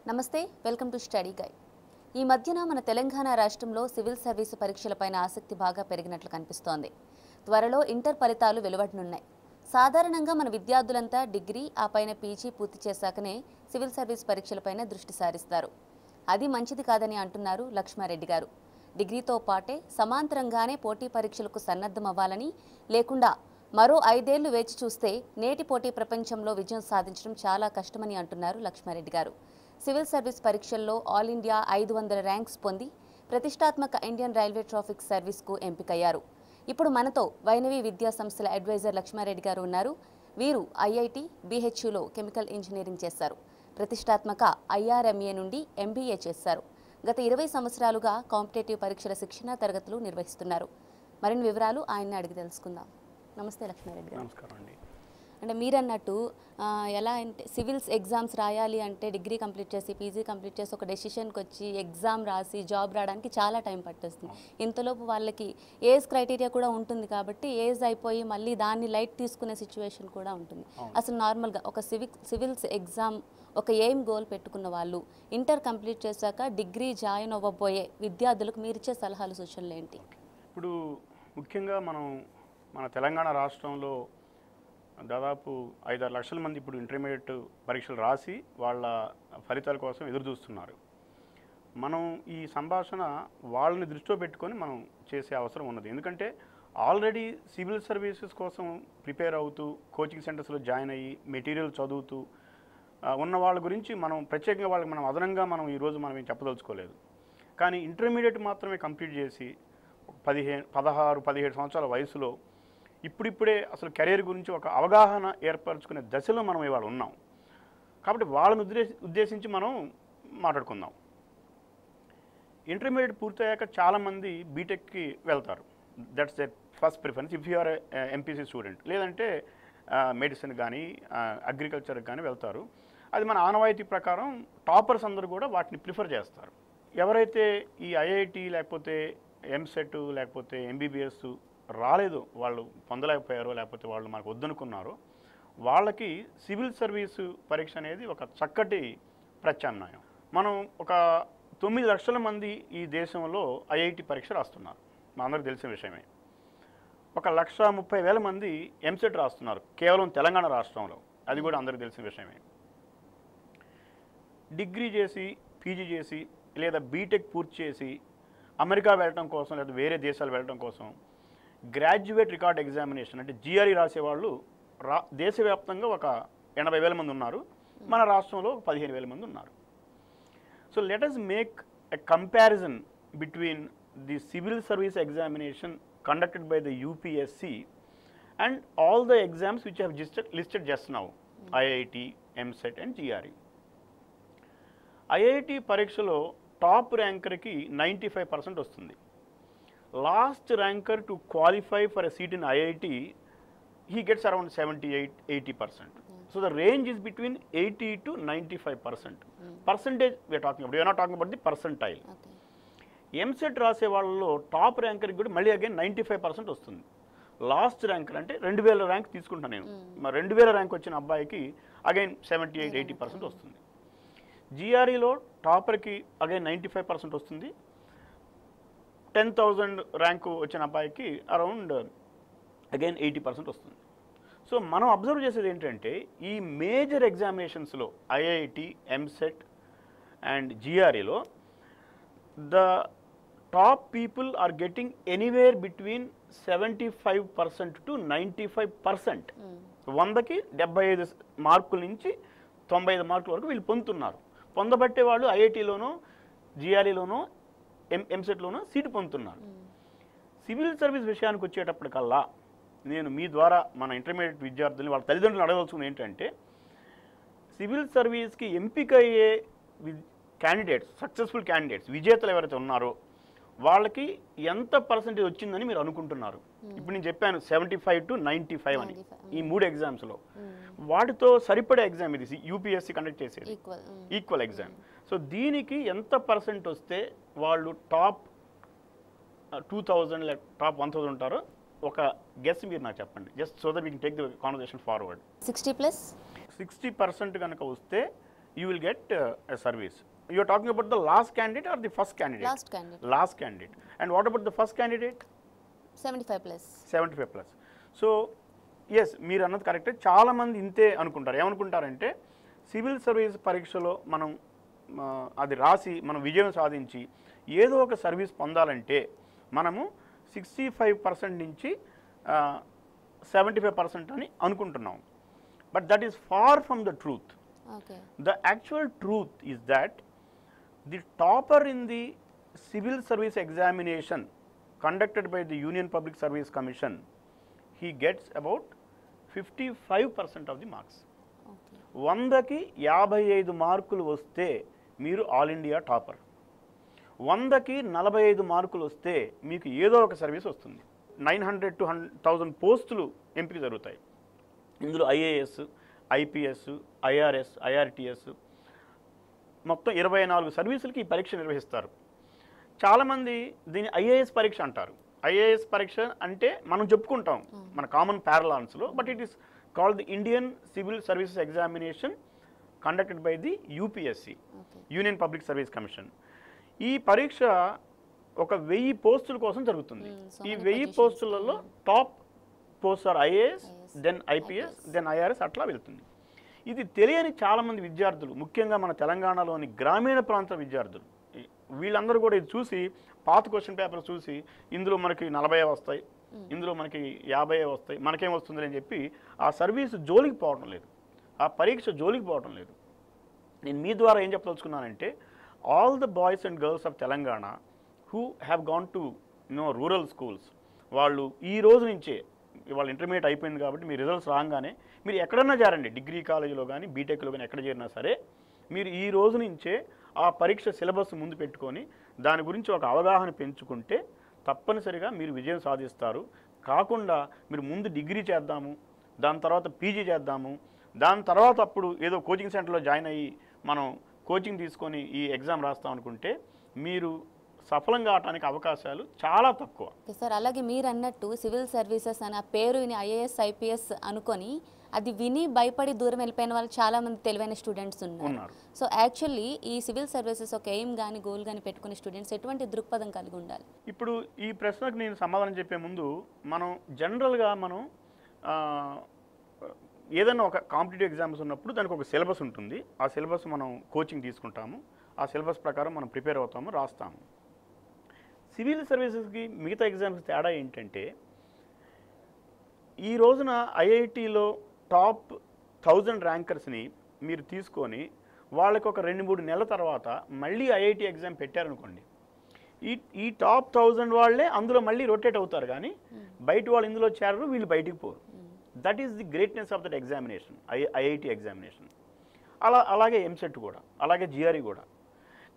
నమస్తే, welcome to study guide. ఈ మధ్యన మన తెలంగాణ రాష్ట్రంలో సివిల్ సర్వీసు పరీక్షలపైన ఆసక్తి బాగా పెరిగినట్లు కనిపిస్తోంది. త్వరలో ఇంటర్ ఫలితాలు వెలువడనున్నాయి. సాధారణంగా మన విద్యార్థులంతా డిగ్రీ ఆ పైన పీజీ పూర్తి చేశాకనే సివిల్ సర్వీస్ పరీక్షలపైన దృష్టి సారిస్తారు. అది మంచిది కాదని అంటున్నారు లక్ష్మారెడ్డి గారు. డిగ్రీతో పాటే సమాంతరంగానే పోటీ పరీక్షలకు సన్నద్ధం అవ్వాలని, లేకుండా మరో 5 ఏళ్లు వేచి చూస్తే నేటి పోటీ ప్రపంచంలో విజయం సాధించడం చాలా కష్టమని అంటున్నారు లక్ష్మారెడ్డి గారు. సివిల్ సర్వీస్ పరీక్షల్లో ఆల్ ఇండియా 500 ర్యాంక్స్ పొంది ప్రతిష్టాత్మక ఇండియన్ రైల్వే ట్రాఫిక్ సర్వీస్కు ఎంపికయ్యారు. ఇప్పుడు మనతో వైనవి విద్యా సంస్థల అడ్వైజర్ లక్ష్మారెడ్డి గారు ఉన్నారు. వీరు ఐఐటి, బిహెచ్యులో కెమికల్ ఇంజనీరింగ్ చేశారు. ప్రతిష్టాత్మక IRMA నుండి MBA చేశారు. గత 20 సంవత్సరాలుగా కాంపిటేటివ్ పరీక్షల శిక్షణ తరగతులు నిర్వహిస్తున్నారు. మరిన్ని వివరాలు ఆయన్ని అడిగి తెలుసుకుందాం. నమస్తే లక్ష్మారెడ్డి గారు. నమస్కారం అండి. అంటే మీరన్నట్టు ఎలా అంటే సివిల్స్ ఎగ్జామ్స్ రాయాలి అంటే డిగ్రీ కంప్లీట్ చేసి పీజీ కంప్లీట్ చేసి ఒక డెసిషన్కి వచ్చి ఎగ్జామ్ రాసి జాబ్ రావడానికి చాలా టైం పట్టేస్తుంది. ఇంతలోపు వాళ్ళకి ఏజ్ క్రైటీరియా కూడా ఉంటుంది కాబట్టి ఏజ్ అయిపోయి మళ్ళీ దాన్ని లైట్ తీసుకునే సిచ్యువేషన్ కూడా ఉంటుంది. అసలు నార్మల్గా ఒక సివిల్స్ ఎగ్జామ్ ఒక ఎయిమ్ గోల్ పెట్టుకున్న వాళ్ళు ఇంటర్ కంప్లీట్ చేశాక డిగ్రీ జాయిన్ అవ్వబోయే విద్యార్థులకు మీరు ఇచ్చే సలహాలు సూచనలు ఏంటి? ఇప్పుడు ముఖ్యంగా మన తెలంగాణ రాష్ట్రంలో దాదాపు 5-6 లక్షల మంది ఇప్పుడు ఇంటర్మీడియట్ పరీక్షలు రాసి వాళ్ళ ఫలితాల కోసం ఎదురు చూస్తున్నారు. మనం ఈ సంభాషణ వాళ్ళని దృష్టిలో పెట్టుకొని మనం చేసే అవసరం ఉన్నది. ఎందుకంటే ఆల్రెడీ సివిల్ సర్వీసెస్ కోసం ప్రిపేర్ అవుతూ కోచింగ్ సెంటర్స్లో జాయిన్ అయ్యి మెటీరియల్ చదువుతూ ఉన్న వాళ్ళ గురించి మనం ప్రత్యేకంగా వాళ్ళకి మనం అదనంగా ఈరోజు మనం ఏం చెప్పదలుచుకోలేదు. కానీ ఇంటర్మీడియట్ మాత్రమే కంప్లీట్ చేసి 16-17 సంవత్సరాల వయసులో ఇప్పుడిప్పుడే అసలు కెరీర్ గురించి ఒక అవగాహన ఏర్పరచుకునే దశలో మనం ఇవాళ ఉన్నాం. కాబట్టి వాళ్ళని ఉద్దేశించి మనం మాట్లాడుకుందాం. ఇంటర్మీడియట్ పూర్తయ్యాక చాలామంది బీటెక్కి వెళ్తారు. That's the first preference if you are MPC student. లేదంటే మెడిసిన్ కానీ అగ్రికల్చర్కి కానీ వెళ్తారు. అది మన ఆనవాయితీ ప్రకారం టాపర్స్ అందరూ కూడా వాటిని ప్రిఫర్ చేస్తారు. ఎవరైతే ఈ ఐఐటి లేకపోతే ఎంసెట్ లేకపోతే MBBS రాలేదు, వాళ్ళు పొందలేకపోయారో లేకపోతే వాళ్ళు మనకు వద్దనుకున్నారో వాళ్ళకి సివిల్ సర్వీసు పరీక్ష అనేది ఒక చక్కటి ప్రత్యామ్నాయం. మనం ఒక 9 లక్షల మంది ఈ దేశంలో IIT పరీక్ష రాస్తున్నారు, మా అందరికీ తెలిసిన విషయమే. 1,30,000 మంది ఎంసెట్ రాస్తున్నారు కేవలం తెలంగాణ రాష్ట్రంలో, అది కూడా అందరికీ తెలిసిన విషయమే. డిగ్రీ చేసి పీజీ చేసి లేదా బీటెక్ పూర్తి చేసి అమెరికా వెళ్ళడం కోసం లేదా వేరే దేశాలు వెళ్ళడం కోసం గ్రాడ్యుయేట్ రికార్డ్ ఎగ్జామినేషన్ అంటే GRE రాసేవాళ్ళు దేశవ్యాప్తంగా ఒక 80,000 మంది ఉన్నారు. మన రాష్ట్రంలో 15,000 మంది ఉన్నారు. So let us make a comparison between the civil service examination conducted by the UPSC and all the exams which have listed just now, IIT, MSET and GRE. IIT పరీక్షలో టాప్ ర్యాంకర్కి 95% వస్తుంది. Last ranker to qualify for a seat in IIT, he gets around 78-80%. So the range is between 80 to 95%. Percentage we are talking about. We are not talking about the percentile. MSET రాసే వాళ్ళలో top ర్యాంకర్కి కూడా మళ్ళీ again 95% వస్తుంది. Last ranker అంటే 2000 rank తీసుకుంటాను నేను. మరి 2000 rank వచ్చిన అబ్బాయికి అగైన్ 78-80% వస్తుంది. GREలో టాపర్కి అగైన్ 95% వస్తుంది. 10,000 ర్యాంకు వచ్చిన అబ్బాయికి అరౌండ్ అగైన్ 80% వస్తుంది. సో మనం అబ్జర్వ్ చేసేది ఏంటంటే ఈ మేజర్ ఎగ్జామినేషన్స్లో IIT, MSET అండ్ GREలో the top people are getting anywhere between 75% to 95%. 100కి 75 మార్కుల నుంచి 95 మార్కుల వరకు వీళ్ళు పొందుతున్నారు. పొందబట్టే వాళ్ళు IITలోనో GREలోనో MSETలోనూ సీటు పొందుతున్నారు. సివిల్ సర్వీస్ విషయానికి వచ్చేటప్పటికల్లా నేను మీ ద్వారా మన ఇంటర్మీడియట్ విద్యార్థుల్ని వాళ్ళ తల్లిదండ్రులు అడగవలసింది ఏంటంటే సివిల్ సర్వీస్కి ఎంపిక అయ్యే క్యాండిడేట్స్, సక్సెస్ఫుల్ క్యాండిడేట్స్, విజేతలు ఎవరైతే ఉన్నారో వాళ్ళకి ఎంత పర్సెంటేజ్ వచ్చిందని మీరు అనుకుంటున్నారు? ఇప్పుడు నేను చెప్పాను 75 to 95 అని ఈ 3 ఎగ్జామ్స్లో. వాటితో సరిపడే ఎగ్జామ్ ఇది UPSC కండక్ట్ చేసేది ఈక్వల్ ఎగ్జామ్. సో దీనికి ఎంత పర్సెంట్ వస్తే వాళ్ళు టాప్ 2000 లేక టాప్ 1000 ఉంటారో ఒక గెస్ మీరు నాకు చెప్పండి, just so that we can take the conversation forward. 60% కనుక వస్తే you will get a service. You are talking about the last candidate or the first candidate? Last candidate. Last candidate. And what about the first candidate? 75 plus. 75 plus. So yes మీరు అన్నది కరెక్టే. చాలామంది ఇంతే అనుకుంటారు. ఏమనుకుంటారంటే civil service పరీక్షలో మనం అది రాసి మనం విజయం సాధించి ఏదో ఒక సర్వీస్ పొందాలంటే మనము 65% నుంచి 75% అని అనుకుంటున్నాం. But that is far from the truth. Okay. The actual truth is that the topper in the civil service examination conducted by the Union Public Service Commission, he gets about 55% of the marks. Okay. 100కి 55 మార్కులు వస్తే మీరు all India topper. 100కి 45 మార్కులు వస్తే మీకు ఏదో ఒక service వస్తుంది. 900 to 1000 పోస్టులు ఎంపిక జరుగుతాయి. ఇందులో ఐఏఎస్, ఐపీఎస్, ఐఆర్ఎస్, ఐఆర్టీఎస్ మొత్తం 24 సర్వీసులకి ఈ పరీక్ష నిర్వహిస్తారు. చాలామంది దీన్ని ఐఏఎస్ పరీక్ష అంటారు. ఐఏఎస్ పరీక్ష అంటే మనం చెప్పుకుంటాం మన కామన్ ప్యారలాన్స్లో, but it is called the Indian civil services examination conducted by the UPSC, union public service commission. ఈ పరీక్ష ఒక 1000 పోస్టుల కోసం జరుగుతుంది. ఈ 1000 పోస్టులలో top post are IAS, then IPS, then IRS అట్లా వెళ్తుంది. ఇది తెలియని చాలామంది విద్యార్థులు, ముఖ్యంగా మన తెలంగాణలోని గ్రామీణ ప్రాంత విద్యార్థులు, వీళ్ళందరూ కూడా ఇది చూసి పాత క్వశ్చన్ పేపర్ చూసి ఇందులో మనకి 40 వస్తాయి, ఇందులో మనకి 50 వస్తాయి, మనకేం వస్తుంది అని చెప్పి ఆ సర్వీస్ జోలికి పోవడం లేదు, ఆ పరీక్ష జోలికి పోవడం లేదు. నేను మీ ద్వారా ఏం చెప్పదలుచుకున్నానంటే all the boys and girls of Telangana who have gone to rural schools, వాళ్ళు ఈ రోజు నుంచే ఇవాళ ఇంటర్మీడియట్ అయిపోయింది కాబట్టి మీ రిజల్ట్స్ రాగానే మీరు ఎక్కడన్నా చేరండి, డిగ్రీ కాలేజీలో కానీ బీటెక్లో కానీ ఎక్కడ చేరినా సరే మీరు ఈ రోజు నుంచే ఆ పరీక్ష సిలబస్ ముందు పెట్టుకొని దాని గురించి ఒక అవగాహన పెంచుకుంటే తప్పనిసరిగా మీరు విజయం సాధిస్తారు. కాకుండా మీరు ముందు డిగ్రీ చేద్దాము, దాని తర్వాత పీజీ చేద్దాము, దాని తర్వాత అప్పుడు ఏదో కోచింగ్ సెంటర్లో జాయిన్ అయ్యి మనం కోచింగ్ తీసుకొని ఈ ఎగ్జామ్ రాస్తాం అనుకుంటే మీరు సఫలంగా అవడానికి అవకాశాలు చాలా తక్కువ. సార్ అలాగే మీరు అన్నట్టు సివిల్ సర్వీసెస్ అని ఆ పేరు విని ఐఏఎస్ ఐపీఎస్ అనుకొని అది విని భయపడి దూరం వెళ్ళిపోయిన వాళ్ళు చాలా మంది తెలివైన స్టూడెంట్స్ ఉన్నారు. సో యాక్చువల్లీ ఈ సివిల్ సర్వీసెస్ ఒక ఎయిమ్ కానీ గోల్ కానీ పెట్టుకునే స్టూడెంట్స్ ఎటువంటి దృక్పథం కలిగి ఉండాలి? ఇప్పుడు ఈ ప్రశ్నకు నేను సమాధానం చెప్పే ముందు మనం జనరల్గా మనం ఏదైనా ఒక కాంపిటేటివ్ ఎగ్జామ్స్ ఉన్నప్పుడు దానికి ఒక సిలబస్ ఉంటుంది. ఆ సిలబస్ మనం కోచింగ్ తీసుకుంటాము, ఆ సిలబస్ ప్రకారం మనం ప్రిపేర్ అవుతాము, రాస్తాము. సివిల్ సర్వీసెస్కి మిగతా ఎగ్జామ్స్ తేడా ఏంటంటే ఈ రోజున ఐఐటీలో టాప్ 1000 ర్యాంకర్స్ని మీరు తీసుకొని వాళ్ళకి ఒక 2-3 నెలల తర్వాత మళ్ళీ ఐఐటీ ఎగ్జామ్ పెట్టారనుకోండి, ఈ టాప్ 1000 వాళ్ళే అందులో మళ్ళీ రొటేట్ అవుతారు, కానీ బయట వాళ్ళు ఇందులో చేరరు, వీళ్ళు బయటికి పోరు. That is the greatness of that examination, IIT examination. అలాగే ఎంసెట్ కూడా, అలాగే జిఆర్ఈ కూడా.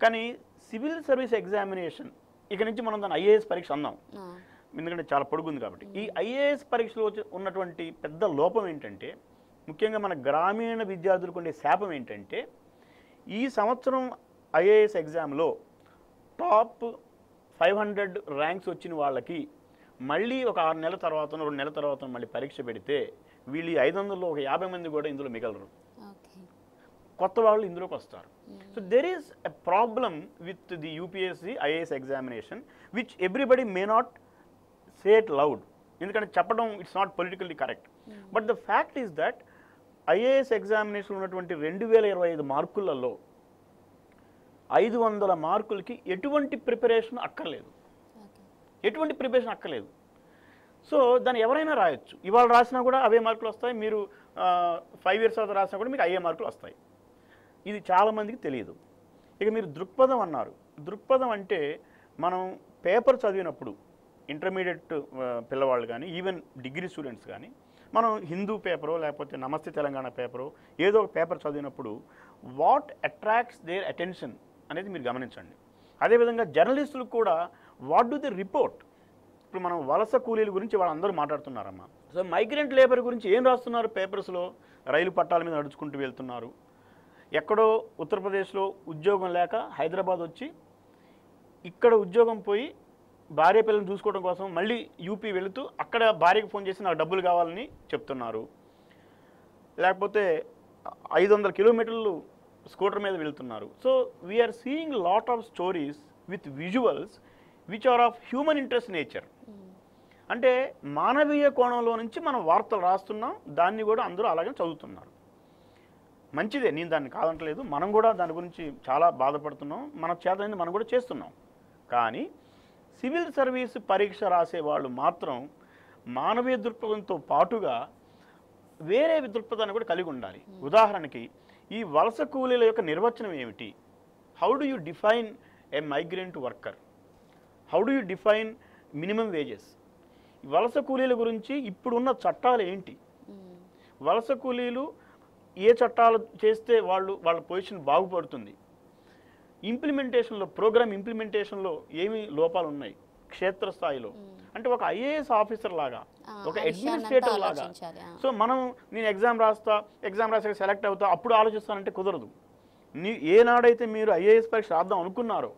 కానీ సివిల్ సర్వీస్ ఎగ్జామినేషన్ ఇక నుంచి మనం దాన్ని ఐఏఎస్ పరీక్ష అందాం, ఎందుకంటే చాలా పొడుగుంది కాబట్టి. ఈ ఐఏఎస్ పరీక్షలో ఉన్నటువంటి పెద్ద లోపం ఏంటంటే, ముఖ్యంగా మన గ్రామీణ విద్యార్థులకు ఉండే శాపం ఏంటంటే, ఈ సంవత్సరం ఐఏఎస్ ఎగ్జామ్లో టాప్ 500 ర్యాంక్స్ వచ్చిన వాళ్ళకి మళ్ళీ ఒక 6 నెలల తర్వాత 2 నెలల తర్వాత మళ్ళీ పరీక్ష పెడితే వీళ్ళు 500లో ఒక 50 మంది కూడా ఇందులో మిగలరు, కొత్త వాళ్ళు ఇందులోకి వస్తారు. So there is a problem with the UPSC IAS examination which everybody may not say it loud, ఎందుకంటే చెప్పడం it's not politically correct. But the fact is that IAS examination ఉన్నటువంటి 2025 మార్కులలో 500 మార్కులకి ఎటువంటి ప్రిపరేషన్ అక్కర్లేదు, ఎటువంటి ప్రిపరేషన్ అక్కర్లేదు. సో దాన్ని ఎవరైనా రాయొచ్చు, ఇవాళ రాసినా కూడా అవే మార్కులు వస్తాయి, మీరు 5 years తర్వాత రాసినా కూడా మీకు అయ్యే మార్కులు వస్తాయి. ఇది చాలామందికి తెలియదు. ఇక మీరు దృక్పథం అన్నారు. దృక్పథం అంటే మనం పేపర్ చదివినప్పుడు ఇంటర్మీడియట్ పిల్లవాళ్ళు కానీ ఈవెన్ డిగ్రీ స్టూడెంట్స్ కానీ మనం హిందూ పేపరో లేకపోతే నమస్తే తెలంగాణ పేపరో ఏదో ఒక పేపర్ చదివినప్పుడు వాట్ అట్రాక్ట్స్ దేర్ అటెన్షన్ అనేది మీరు గమనించండి. అదేవిధంగా జర్నలిస్టులకు కూడా వాట్ డు ది రిపోర్ట్. ఇప్పుడు మనం వలస కూలీల గురించి వాళ్ళందరూ మాట్లాడుతున్నారమ్మా. సో మైగ్రెంట్ లేబర్ గురించి ఏం రాస్తున్నారు పేపర్స్లో? రైలు పట్టాల మీద నడుచుకుంటూ వెళ్తున్నారు, ఎక్కడో ఉత్తరప్రదేశ్లో ఉద్యోగం లేక హైదరాబాద్ వచ్చి ఇక్కడ ఉద్యోగం పోయి భార్య పిల్లల్ని చూసుకోవడం కోసం మళ్ళీ యూపీ వెళుతూ అక్కడ భార్యకు ఫోన్ చేసి నాకు డబ్బులు కావాలని చెప్తున్నారు. లేకపోతే 500 కిలోమీటర్లు స్కూటర్ మీద వెళ్తున్నారు. So we are seeing lot of stories with visuals which are of human interest nature. అంటే మానవీయ కోణంలో నుంచి మనం వార్తలు రాస్తున్నాం, దాన్ని కూడా అందరూ అలాగే చదువుతున్నారు. మంచిదే, నేను దాన్ని కాదంటలేదు, మనం కూడా దాని గురించి చాలా బాధపడుతున్నాం, మన చేతనైంది మనం కూడా చేస్తున్నాం. కానీ సివిల్ సర్వీస్ పరీక్ష రాసే వాళ్ళు మాత్రం మానవీయ దృక్పథంతో పాటుగా వేరే దృక్పథాన్ని కూడా కలిగి ఉండాలి. ఉదాహరణకి ఈ వలస కూలీల యొక్క నిర్వచనం ఏమిటి? How do you define A migrant worker? How do you define minimum wages? వలస కూలీల గురించి ఇప్పుడున్న చట్టాలు ఏంటి? వలస కూలీలు ఏ చట్టాలు చేస్తే వాళ్ళ పొజిషన్ బాగుపడుతుంది? ఇంప్లిమెంటేషన్లో, ప్రోగ్రామ్ ఇంప్లిమెంటేషన్లో ఏమి లోపాలు ఉన్నాయి క్షేత్రస్థాయిలో? అంటే ఒక ఐఏఎస్ ఆఫీసర్ లాగా, ఒక అడ్మినిస్ట్రేటర్ లాగా. సో నేను ఎగ్జామ్ రాసాక సెలెక్ట్ అవుతా, అప్పుడు ఆలోచిస్తానంటే కుదరదు. ఏనాడైతే మీరు ఐఏఎస్ పరీక్ష రాద్దాం అనుకున్నారో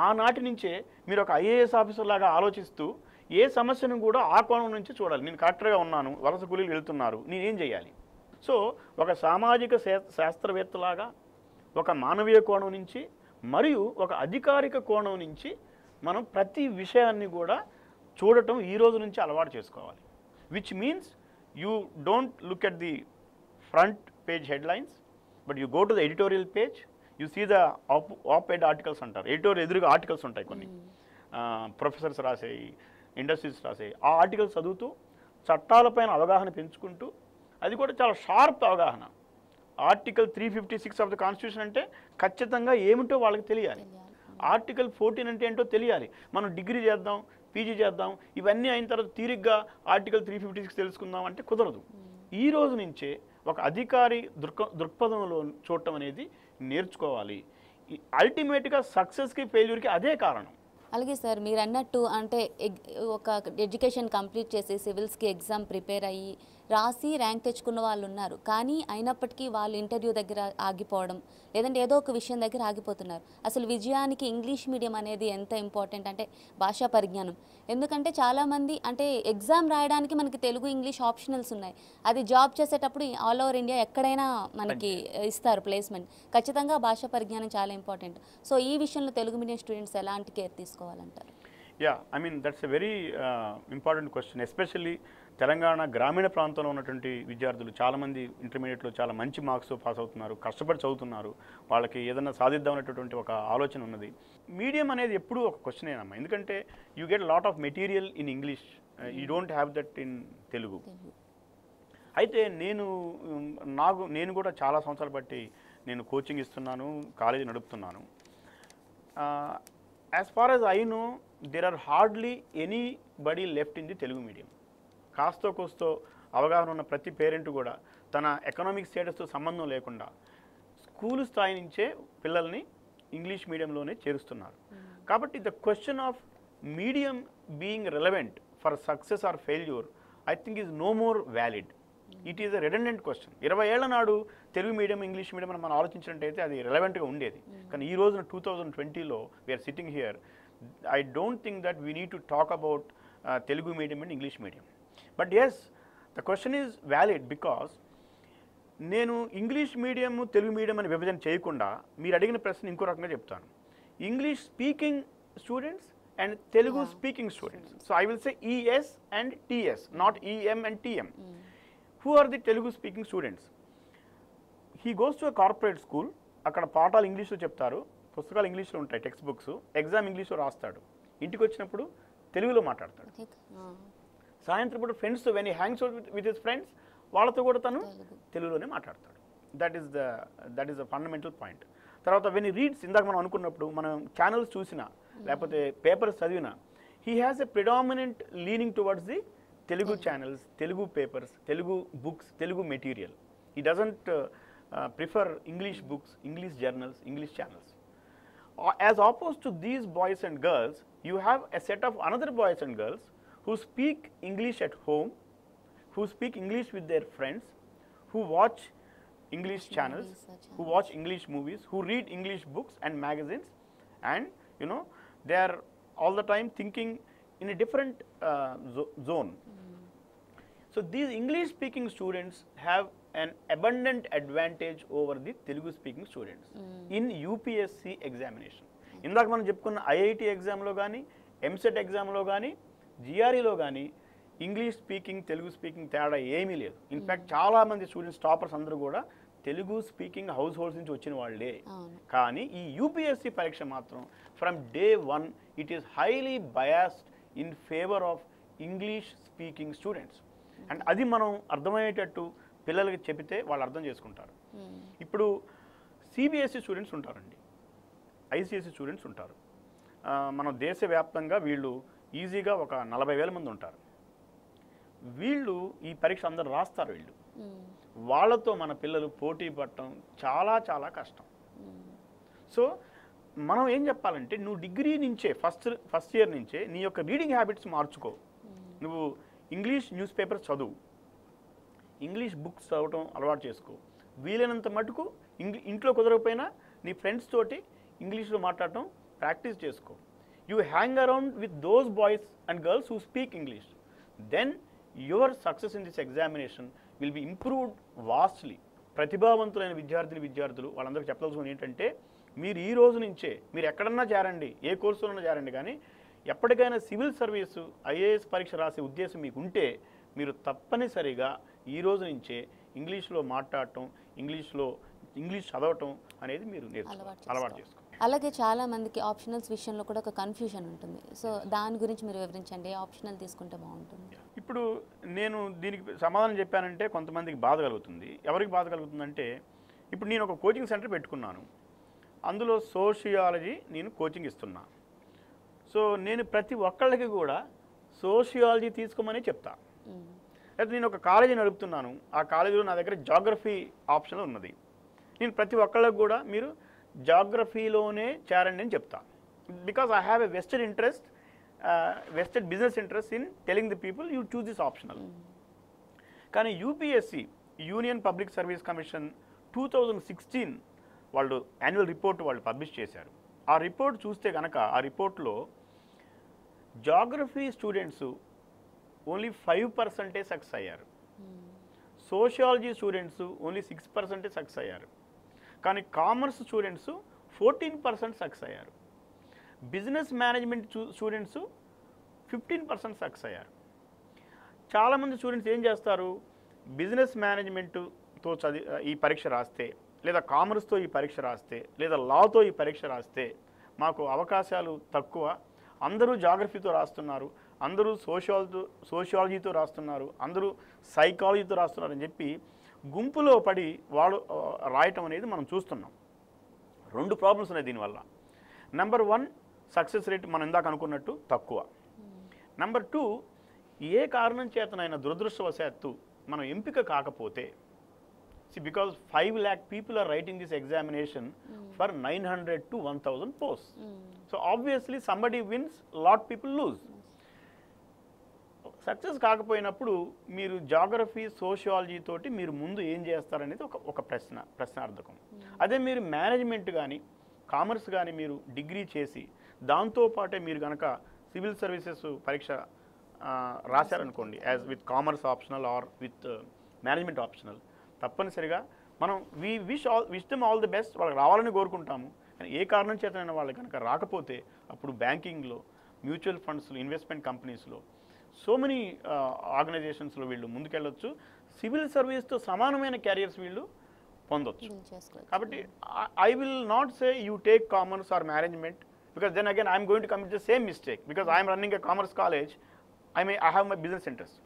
ఆనాటి నుంచే మీరు ఒక ఐఏఎస్ ఆఫీసర్ లాగా ఆలోచిస్తూ ఏ సమస్యను కూడా ఆ కోణం నుంచి చూడాలి. నేను కరెక్ట్గా ఉన్నాను, వలస కూలీలు వెళ్తున్నారు, నేనేం చేయాలి? సో ఒక సామాజిక శాస్త్రవేత్తలాగా, ఒక మానవీయ కోణం నుంచి మరియు ఒక అధికారిక కోణం నుంచి మనం ప్రతి విషయాన్ని కూడా చూడటం ఈ రోజు నుంచి అలవాటు చేసుకోవాలి. Which means you don't look at the front page headlines, but you go to the editorial page, you see the op-ed articles అంటారు. ఎడిటోరియల్ ఎదురుగా ఆర్టికల్స్ ఉంటాయి, కొన్ని ప్రొఫెసర్స్ రాసేవి, ఇండస్ట్రీస్ రాసేవి. ఆ ఆర్టికల్స్ చదువుతూ చట్టాలపైన అవగాహన పెంచుకుంటూ, అది కూడా చాలా షార్ప్ అవగాహన. ఆర్టికల్ 356 ఆఫ్ ద కాన్స్టిట్యూషన్ అంటే ఖచ్చితంగా ఏమిటో వాళ్ళకి తెలియాలి. ఆర్టికల్ 14 అంటే ఏంటో తెలియాలి. మనం డిగ్రీ చేద్దాం, పీజీ చేద్దాం, ఇవన్నీ అయిన తర్వాత తీరిగ్గా ఆర్టికల్ 356 తెలుసుకుందాం అంటే కుదరదు. ఈ రోజు నుంచే ఒక అధికారి దృక్పథంలో చూడటం అనేది నేర్చుకోవాలి. అల్టిమేట్గా సక్సెస్కి ఫెయిల్యూర్కి అదే కారణం. అలాగే సార్, మీరు అన్నట్టు అంటే ఒక ఎడ్యుకేషన్ కంప్లీట్ చేసి సివిల్స్కి ఎగ్జామ్ ప్రిపేర్ అయ్యి రాసి ర్యాంక్ తెచ్చుకున్న వాళ్ళు ఉన్నారు. కానీ అయినప్పటికీ వాళ్ళు ఇంటర్వ్యూ దగ్గర ఆగిపోవడం, లేదంటే ఏదో ఒక విషయం దగ్గర ఆగిపోతున్నారు. అసలు విజయానికి ఇంగ్లీష్ మీడియం అనేది ఎంత ఇంపార్టెంట్ అంటే భాషా పరిజ్ఞానం. ఎందుకంటే చాలామంది అంటే ఎగ్జామ్ రాయడానికి మనకి తెలుగు, ఇంగ్లీష్ ఆప్షనల్స్ ఉన్నాయి. అది జాబ్ చేసేటప్పుడు ఆల్ ఓవర్ ఇండియా ఎక్కడైనా మనకి ఇస్తారు ప్లేస్మెంట్. ఖచ్చితంగా భాషా పరిజ్ఞానం చాలా ఇంపార్టెంట్. సో ఈ విషయంలో తెలుగు మీడియం స్టూడెంట్స్ ఎలాంటి కేర్ తీసుకోవాలంటారు? Yeah, I mean that's a very important question. Especially Telangana గ్రామీణ ప్రాంతంలో ఉన్నటువంటి విద్యార్థులు చాలామంది ఇంటర్మీడియట్లో చాలా మంచి మార్క్స్ పాస్ అవుతున్నారు, కష్టపడి చదువుతున్నారు, వాళ్ళకి ఏదైనా సాధిద్దాం అనేటటువంటి ఒక ఆలోచన ఉన్నది. మీడియం అనేది ఎప్పుడూ ఒక క్వశ్చనేనమ్మా, ఎందుకంటే you get lot of material in English, you don't have that in Telugu. అయితే నేను కూడా చాలా సంవత్సరాలు బట్టి నేను కోచింగ్ ఇస్తున్నాను, కాలేజీ నడుపుతున్నాను. As far as I know, there are hardly anybody left in the Telugu medium. కాస్తో కోస్తో అవగాహన ఉన్న ప్రతి పేరెంట్ కూడా తన ఎకనామిక్ స్టేటస్తో సంబంధం లేకుండా స్కూల్ స్థాయి నుంచే పిల్లల్ని ఇంగ్లీష్ మీడియంలోనే చేరుస్తున్నారు. కాబట్టి the question of medium being relevant for success or failure I think is no more valid. It is a redundant question. 20 ఏళ్ల నాడు తెలుగు మీడియం, ఇంగ్లీష్ మీడియం అని మనం ఆలోచించినట్టయితే అది రెలవెంట్గా ఉండేది. కానీ ఈ రోజున 2020లో we're sitting here, I don't think that we need to talk about Telugu medium and English medium. But yes, the question is valid because నేను ఇంగ్లీష్ మీడియం, తెలుగు మీడియం అని విభజన చేయకుండా మీరు అడిగిన ప్రశ్న ఇంకో రకంగా చెప్తాను. English speaking students and Telugu speaking students. So I will say ES and TS, not EM and TM. Who are the Telugu speaking students? He goes to a corporate school, అక్కడ పాఠాలు ఇంగ్లీష్లో చెప్తారు, పుస్తకాలు ఇంగ్లీష్లో ఉంటాయి, టెక్స్ట్ బుక్స్, ఎగ్జామ్ ఇంగ్లీష్లో రాస్తాడు, ఇంటికి వచ్చినప్పుడు తెలుగులో మాట్లాడతాడు. సాయంత్రం పూట ఫ్రెండ్స్తో when he hangs out with his friends, వాళ్ళతో కూడా తను తెలుగులోనే మాట్లాడతాడు. That is the fundamental point. తర్వాత వెన్ హీ రీడ్స్, ఇందాక మనం అనుకున్నప్పుడు మనం ఛానల్స్ చూసినా లేకపోతే పేపర్స్ చదివినా, he has a predominant leaning towards the Telugu channels, Telugu papers, Telugu books, Telugu material. He doesn't prefer English books, English journals, English channels. As opposed to these boys and girls, you have a set of another boys and girls who speak English at home, who speak English with their friends, who watch English channels, who watch English movies, who read English books and magazines, and they are all the time thinking in a different zone. So these English speaking students have an abundant advantage over the Telugu speaking students in UPSC examination. ఇందాక మనం చెప్పుకున్న IIT ఎగ్జామ్లో కానీ ఎంసెట్ ఎగ్జామ్లో కానీ జిఆర్ఈలో కానీ English speaking Telugu speaking తేడా ఏమీ లేదు. ఇన్ఫ్యాక్ట్ చాలామంది స్టూడెంట్స్ టాపర్స్ అందరూ కూడా తెలుగు స్పీకింగ్ హౌస్ హోల్డ్స్ నుంచి వచ్చిన వాళ్ళే. కానీ ఈ యూపీఎస్సీ పరీక్ష మాత్రం from day 1 it is highly biased in favour of English speaking students. And అది మనం అర్థమయ్యేటట్టు పిల్లలకి చెబితే వాళ్ళు అర్థం చేసుకుంటారు. ఇప్పుడు సిబిఎస్ఈ స్టూడెంట్స్ ఉంటారండి, ఐసిఎస్ఈ స్టూడెంట్స్ ఉంటారు. మన దేశవ్యాప్తంగా వీళ్ళు ఈజీగా ఒక 40,000 మంది ఉంటారు. వీళ్ళు ఈ పరీక్ష అందరూ రాస్తారు. వీళ్ళు వాళ్ళతో మన పిల్లలు పోటీ పడటం చాలా చాలా కష్టం. సో మనం ఏం చెప్పాలంటే నువ్వు డిగ్రీ నుంచే ఫస్ట్ ఇయర్ నుంచే నీ యొక్క రీడింగ్ హ్యాబిట్స్ మార్చుకో. నువ్వు ఇంగ్లీష్ న్యూస్ పేపర్స్ చదువు, ఇంగ్లీష్ బుక్స్ చదవటం అలవాటు చేసుకో. వీలైనంత మటుకు ఇంట్లో కుదరకపోయినా నీ ఫ్రెండ్స్ తోటి ఇంగ్లీష్లో మాట్లాడటం ప్రాక్టీస్ చేసుకో. You hang around with those boys and girls who speak English. Then your success in this examination will be improved vastly. ప్రతిభావంతులైన విద్యార్థులు వాళ్ళందరికీ చెప్పాల్సింది ఏంటంటే మీరు ఈ రోజు నుంచే మీరు ఎక్కడన్నా చేరండి, ఏ కోర్సులోనే చేరండి, కానీ ఎప్పటికైనా సివిల్ సర్వీసు ఐఏఎస్ పరీక్ష రాసే ఉద్దేశం మీకు ఉంటే మీరు తప్పనిసరిగా ఈ రోజు నుంచే ఇంగ్లీష్లో మాట్లాడటం, ఇంగ్లీష్ చదవటం అనేది మీరు అలవాటు చేసుకోండి. అలాగే చాలా మందికి ఆప్షనల్స్ విషయంలో కూడా ఒక కన్ఫ్యూజన్ ఉంటుంది. సో దాని గురించి మీరు వివరించండి, ఏ ఆప్షనల్ తీసుకుంటే బాగుంటుంది? ఇప్పుడు నేను దీనికి సమాధానం చెప్పానంటే కొంతమందికి బాధ కలుగుతుంది. ఎవరికి బాధ కలుగుతుందంటే ఇప్పుడు నేను ఒక కోచింగ్ సెంటర్ పెట్టుకున్నాను, అందులో సోషియాలజీ నేను కోచింగ్ ఇస్తున్నా. సో నేను ప్రతి ఒక్కళ్ళకి కూడా సోషియాలజీ తీసుకోమని చెప్తా. అయితే నేను ఒక కాలేజీ నడుపుతున్నాను, ఆ కాలేజీలో నా దగ్గర జాగ్రఫీ ఆప్షన్ ఉన్నది. నేను ప్రతి ఒక్కళ్ళకి కూడా మీరు జాగ్రఫీలోనే చేరండి అని చెప్తా. Because I have a vested business interest in telling the people you choose this optional. కానీ UPSC union public service commission 2016 వాళ్ళు యాన్యువల్ రిపోర్ట్ వాళ్ళు పబ్లిష్ చేశారు. ఆ రిపోర్ట్ చూస్తే కనుక ఆ రిపోర్ట్లో జాగ్రఫీ స్టూడెంట్స్ ఓన్లీ 5% సక్సెస్ అయ్యారు, సోషియాలజీ స్టూడెంట్స్ ఓన్లీ 6% సక్సెస్ అయ్యారు, కానీ కామర్స్ స్టూడెంట్స్ 14% సక్సెస్ అయ్యారు, బిజినెస్ మేనేజ్మెంట్ స్టూడెంట్స్ 15% సక్సెస్ అయ్యారు. చాలామంది స్టూడెంట్స్ ఏం చేస్తారు, బిజినెస్ మేనేజ్మెంట్తో ఈ పరీక్ష రాస్తే, లేదా కామర్స్తో ఈ పరీక్ష రాస్తే, లేదా లాతో ఈ పరీక్ష రాస్తే మాకు అవకాశాలు తక్కువ, అందరూ జాగ్రఫీతో రాస్తున్నారు, అందరూ సోషియాలజీతో రాస్తున్నారు, అందరూ సైకాలజీతో రాస్తున్నారు అని చెప్పి గుంపులో పడి వాడు రాయటం అనేది మనం చూస్తున్నాం. 2 ప్రాబ్లమ్స్ ఉన్నాయి దీనివల్ల. నెంబర్ 1, సక్సెస్ రేట్ మనం ఇందాక అనుకున్నట్టు తక్కువ. నెంబర్ 2, ఏ కారణం చేతనైనా దురదృష్టవశాత్తు మనం ఎంపిక కాకపోతే, because 5 lakh people are writing this examination for 900 to 1000 posts. So obviously somebody wins, lot people lose. Success కాకపోయినప్పుడు మీరు జాగ్రఫీ సోషియాలజీ తోటి మీరు ముందు ఏం చేస్తారనేది ఒక ప్రశ్నార్థకం. అదే మీరు మేనేజ్మెంట్ కానీ కామర్స్ కానీ మీరు డిగ్రీ చేసి దాంతోపాటే మీరు కనుక సివిల్ సర్వీసెస్ పరీక్ష రాశారనుకోండి, as with commerce optional or with management optional, తప్పనిసరిగా మనం wish them all the best. వాళ్ళకి రావాలని కోరుకుంటాము. కానీ ఏ కారణం చేతనైనా వాళ్ళు కనుక రాకపోతే అప్పుడు బ్యాంకింగ్లో, మ్యూచువల్ ఫండ్స్లో, ఇన్వెస్ట్మెంట్ కంపెనీస్లో, సో మెనీ ఆర్గనైజేషన్స్లో వీళ్ళు ముందుకెళ్ళొచ్చు. సివిల్ సర్వీస్తో సమానమైన క్యారియర్స్ వీళ్ళు పొందొచ్చు. కాబట్టి I will not say you take commerce or management, because then again I'm going to commit the same mistake, because I'm running a commerce college, I have my business interest.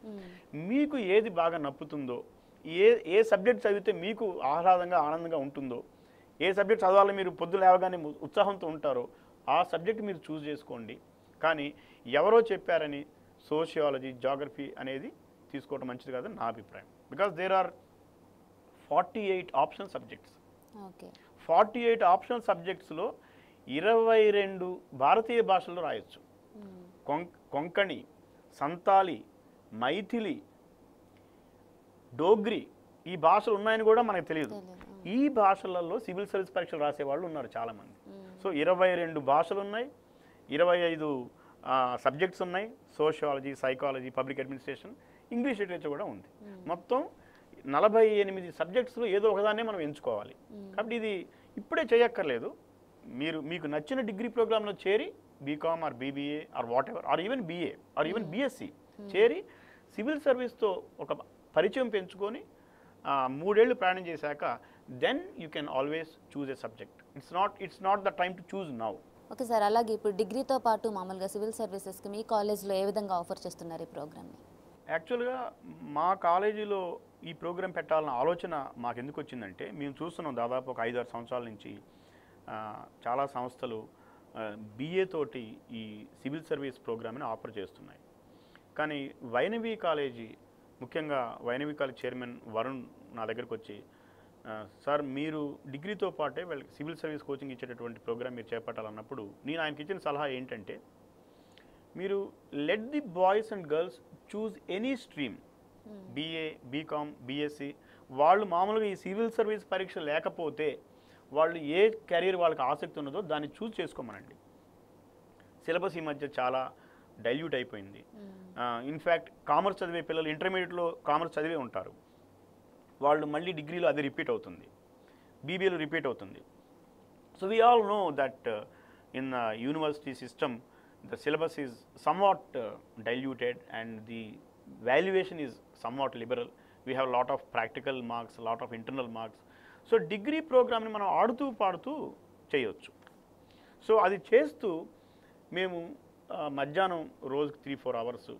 మీకు ఏది బాగా నప్పుతుందో, ఏ subject చదివితే మీకు ఆహ్లాదంగా ఆనందంగా ఉంటుందో, ఏ subject చదవాలని మీరు పొద్దున లేవగానే ఉత్సాహంతో ఉంటారో ఆ సబ్జెక్ట్ మీరు చూస్ చేసుకోండి. కానీ ఎవరో చెప్పారని సోషియాలజీ జాగ్రఫీ అనేది తీసుకోవడం మంచిది కాదని నా అభిప్రాయం. Because there are 48 optional subjects. 48 optional సబ్జెక్ట్స్లో 22 భారతీయ భాషల్లో రాయొచ్చు. కొంకణి, సంతాలి, మైథిలి, డోగ్రి ఈ భాషలు ఉన్నాయని కూడా మనకు తెలియదు. ఈ భాషలలో సివిల్ సర్వీస్ పరీక్షలు రాసేవాళ్ళు ఉన్నారు చాలామంది. సో 22 భాషలు ఉన్నాయి, 25 సబ్జెక్ట్స్ ఉన్నాయి, sociology, psychology, public administration, English literature కూడా ఉంది. మొత్తం 48 సబ్జెక్ట్స్లో ఏదో ఒకదాన్నే మనం ఎంచుకోవాలి. కాబట్టి ఇది ఇప్పుడే చేయక్కర్లేదు. మీకు నచ్చిన డిగ్రీ ప్రోగ్రాంలో చేరి BCom or BBA or whatever or even BA or even BSc చేరి సివిల్ సర్వీస్తో ఒక పరిచయం పెంచుకొని 3 ఏళ్ళు ప్రయాణం చేశాక then you can always choose a subject. It's not the time to choose now. Okay sir, అలాగే ఇప్పుడు డిగ్రీతో పాటు మామూలుగా సివిల్ సర్వీసెస్కి మీ కాలేజ్లో ఏ విధంగా ఆఫర్ చేస్తున్నారు ఈ ప్రోగ్రామ్ని? యాక్చువల్గా మా కాలేజీలో ఈ ప్రోగ్రాం పెట్టాలన్న ఆలోచన మాకు ఎందుకు వచ్చిందంటే, మేము చూస్తున్నాం దాదాపు ఒక 5-6 సంవత్సరాల నుంచి చాలా సంస్థలు BA తోటి ఈ సివిల్ సర్వీస్ ప్రోగ్రామ్ని ఆఫర్ చేస్తున్నాయి. కానీ వైనవి కాలేజీ, ముఖ్యంగా వైనవి కాలేజ్ చైర్మన్ వరుణ్ నా దగ్గరకు వచ్చి, సార్ మీరు డిగ్రీతో పాటే వాళ్ళకి సివిల్ సర్వీస్ కోచింగ్ ఇచ్చేటటువంటి ప్రోగ్రామ్ మీరు చేపట్టాలన్నప్పుడు నేను ఆయనకి ఇచ్చిన సలహా ఏంటంటే, మీరు let the boys and girls choose any stream, BA, BCom, BSc. వాళ్ళు మామూలుగా ఈ సివిల్ సర్వీస్ పరీక్ష లేకపోతే వాళ్ళు ఏ కెరీర్ వాళ్ళకి ఆసక్తి ఉన్నదో దాన్ని చూస్ చేసుకోమనండి. సిలబస్ ఈ మధ్య చాలా డైల్యూట్ అయిపోయింది. ఇన్ఫ్యాక్ట్ కామర్స్ చదివే పిల్లలు ఇంటర్మీడియట్లో కామర్స్ చదివే ఉంటారు, వాళ్ళు మళ్ళీ డిగ్రీలో అది రిపీట్ అవుతుంది, BBAలో రిపీట్ అవుతుంది. So we all know that in university system the syllabus is somewhat diluted and the valuation is somewhat liberal. We have a lot of practical marks, a lot of internal marks. So degree program ni manam ఆడుతూ పాడుతూ చేయొచ్చు. So అది చేస్తూ మేము మధ్యాహ్నం రోజుకి 3-4 hours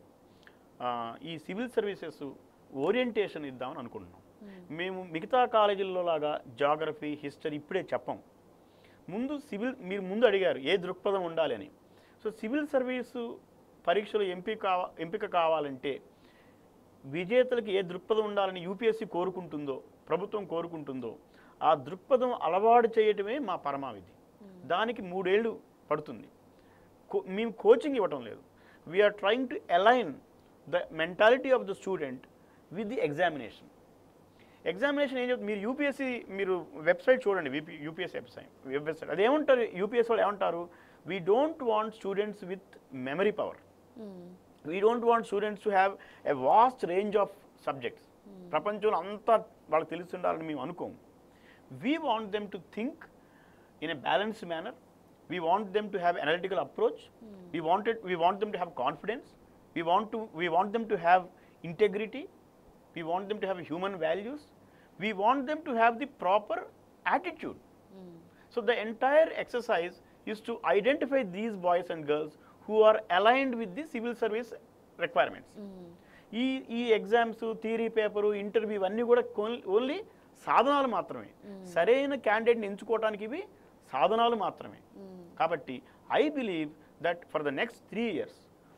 ఈ civil services orientation ఇద్దామని అనుకుంటున్నాం. మేము మిగతా కాలేజీల్లో లాగా జాగ్రఫీ, హిస్టరీ ఇప్పుడే చెప్పం. మీరు ముందు అడిగారు ఏ దృక్పథం ఉండాలి అని. సో సివిల్ సర్వీసు పరీక్షలు ఎంపిక కావాలంటే విజేతలకు ఏ దృక్పథం ఉండాలని UPSC కోరుకుంటుందో, ప్రభుత్వం కోరుకుంటుందో ఆ దృక్పథం అలవాటు చేయటమే మా పరమావిధి. దానికి 3 ఏళ్ళు పడుతుంది. మేము కోచింగ్ ఇవ్వటం లేదు. We are trying to align the mentality of the student with the examination. Examination ఏం చెప్తుంది, మీరు UPSC మీరు వెబ్సైట్ చూడండి, UPSC వెబ్సైట్ అదేమంటారు, UPSC వాళ్ళు ఏమంటారు, we don't want students with memory power. We don't want students to have a vast range of subjects. ప్రపంచంలో అంతా వాళ్ళకి తెలిసి ఉండాలని మేము అనుకోము. We want them to think in a balanced manner. We want them to have analytical approach. We want them to have confidence. We want them to have integrity. We want them to have human values. We want them to have the proper attitude. So the entire exercise is to identify these boys and girls who are aligned with the civil service requirements. ఈ exams, theory paper, interview ఇవన్నీ కూడా only సాధనాలు మాత్రమే. సరైన క్యాండిడేట్ని ఎంచుకోవడానికి ఇవి సాధనాలు మాత్రమే. కాబట్టి I believe that for the next 3 years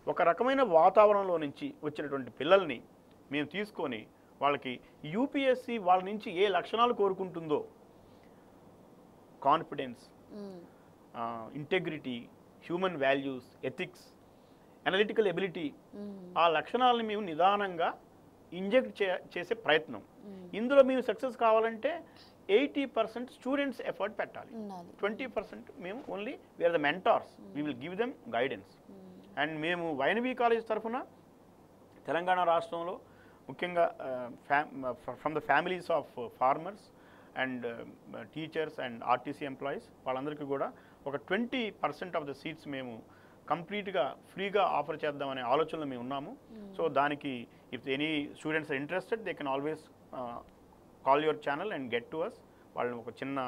ఒక రకమైన వాతావరణంలో నుంచి వచ్చినటువంటి పిల్లల్ని మేము తీసుకొని వాళ్ళకి UPSC వాళ్ళ నుంచి ఏ లక్షణాలు కోరుకుంటుందో, confidence, integrity, human values, ethics, analytical ability, ఆ లక్షణాలను మేము నిదానంగా ఇంజెక్ట్ చేసే ప్రయత్నం. ఇందులో మేము సక్సెస్ కావాలంటే 80% స్టూడెంట్స్ ఎఫర్ట్ పెట్టాలి, 20% మేము only we are the mentors, we will give them guidance. And మేము వైనవి కాలేజ్ తరఫున తెలంగాణ రాష్ట్రంలో ముఖ్యంగా from the families of farmers and teachers and RTC employees వాళ్ళందరికీ కూడా ఒక 20% ఆఫ్ ద సీట్స్ మేము కంప్లీట్గా ఫ్రీగా ఆఫర్ చేద్దామనే ఆలోచనలో మేము ఉన్నాము. సో దానికి if any students are interested they can always call your channel and get to us. వాళ్ళు ఒక చిన్న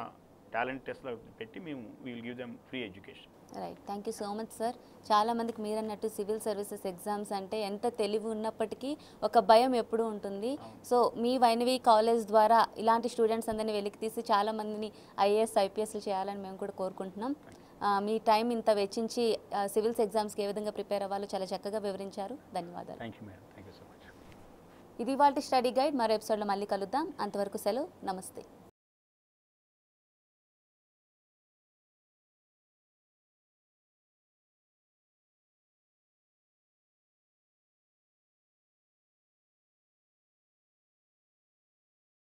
టాలెంట్ టెస్ట్లో పెట్టి మేము we will give them free education. Right, thank you so much sir. చాలామందికి మీరన్నట్టు సివిల్ సర్వీసెస్ ఎగ్జామ్స్ అంటే ఎంత తెలివి ఉన్నప్పటికీ ఒక భయం ఎప్పుడూ ఉంటుంది. సో మీ వైనవి కాలేజ్ ద్వారా ఇలాంటి స్టూడెంట్స్ అందరినీ వెలికి తీసి చాలామందిని IAS, IPSలు చేయాలని మేము కూడా కోరుకుంటున్నాం. మీ టైం ఇంత వెచ్చించి సివిల్స్ ఎగ్జామ్స్కి ఏ విధంగా ప్రిపేర్ అవ్వాలో చాలా చక్కగా వివరించారు. ధన్యవాదాలు. Thank you madam, thank you so much. ఇది వాళ్ళ స్టడీ గైడ్. మరో ఎపిసోడ్లో మళ్ళీ కలుద్దాం. అంతవరకు సెలవు, నమస్తే.